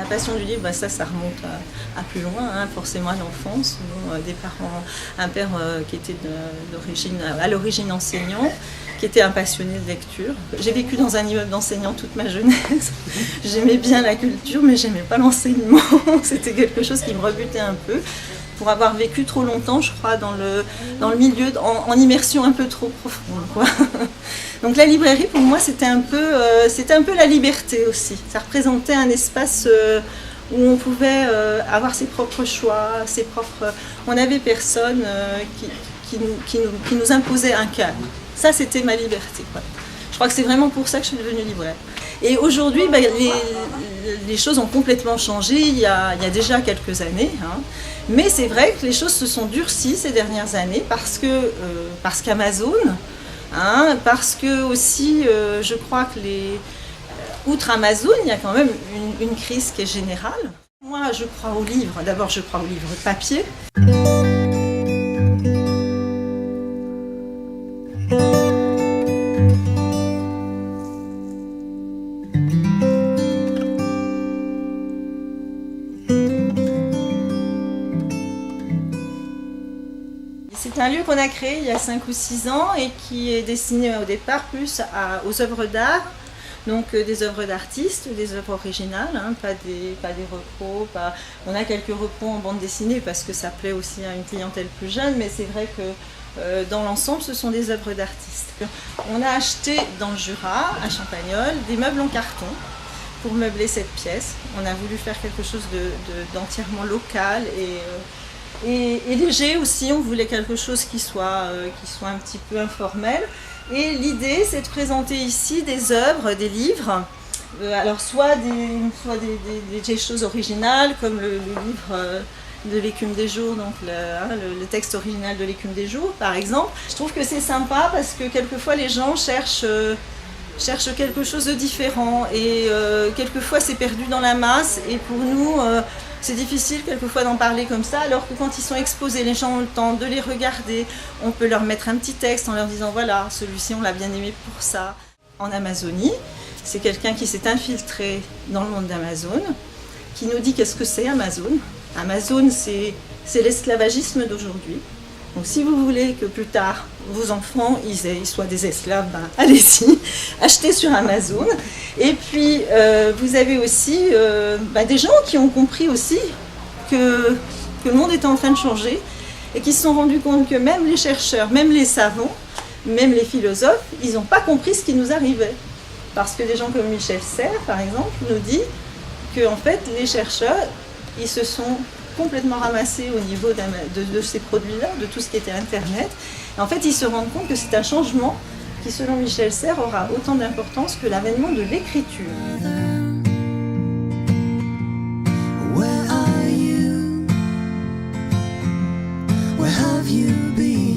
passion du livre, ça remonte à plus loin, hein, forcément à l'enfance. Des parents, un père qui était à l'origine enseignant, qui était un passionné de lecture. J'ai vécu dans un immeuble d'enseignants toute ma jeunesse. J'aimais bien la culture, mais j'aimais pas l'enseignement. C'était quelque chose qui me rebutait un peu. Pour avoir vécu trop longtemps, je crois, dans le milieu, en immersion un peu trop profonde, quoi. Donc la librairie, pour moi, c'était un peu la liberté aussi. Ça représentait un espace où on pouvait avoir ses propres choix, on n'avait personne qui nous imposait un cadre. Ça, c'était ma liberté, quoi. Je crois que c'est vraiment pour ça que je suis devenue libraire. Et aujourd'hui, les choses ont complètement changé il y a déjà quelques années, hein. Mais c'est vrai que les choses se sont durcies ces dernières années parce qu'Amazon, hein, parce que aussi, je crois que outre Amazon, il y a quand même une crise qui est générale. Moi, je crois aux livres. D'abord, je crois aux livres papier. C'est un lieu qu'on a créé il y a 5 ou 6 ans et qui est destiné au départ plus aux œuvres d'art, donc des œuvres d'artistes, des œuvres originales, hein, pas des repros. On a quelques repros en bande dessinée parce que ça plaît aussi à une clientèle plus jeune, mais c'est vrai que dans l'ensemble ce sont des œuvres d'artistes. On a acheté dans le Jura, à Champagnole, des meubles en carton pour meubler cette pièce. On a voulu faire quelque chose d'entièrement local et léger aussi. On voulait quelque chose qui soit un petit peu informel. Et l'idée, c'est de présenter ici des œuvres, des livres, alors soit des choses originales, comme le livre de l'écume des jours, donc le texte original de l'écume des jours, par exemple. Je trouve que c'est sympa parce que quelquefois les gens cherchent quelque chose de différent et quelquefois c'est perdu dans la masse et pour nous c'est difficile quelquefois d'en parler comme ça, alors que quand ils sont exposés, les gens ont le temps de les regarder, on peut leur mettre un petit texte en leur disant voilà, celui-ci on l'a bien aimé pour ça. En Amazonie, c'est quelqu'un qui s'est infiltré dans le monde d'Amazon, qui nous dit qu'est-ce que c'est Amazon. Amazon, c'est l'esclavagisme d'aujourd'hui. Donc si vous voulez que plus tard vos enfants ils soient des esclaves, allez-y, achetez sur Amazon. Et puis vous avez aussi des gens qui ont compris aussi que le monde était en train de changer et qui se sont rendus compte que même les chercheurs, même les savants, même les philosophes, ils n'ont pas compris ce qui nous arrivait. Parce que des gens comme Michel Serres, par exemple, nous dit que en fait, les chercheurs, ils se sont complètement ramassés au niveau de ces produits-là, de tout ce qui était Internet. Et en fait, ils se rendent compte que c'est un changement qui, selon Michel Serres, aura autant d'importance que l'avènement de l'écriture. Where are you? Where have you been?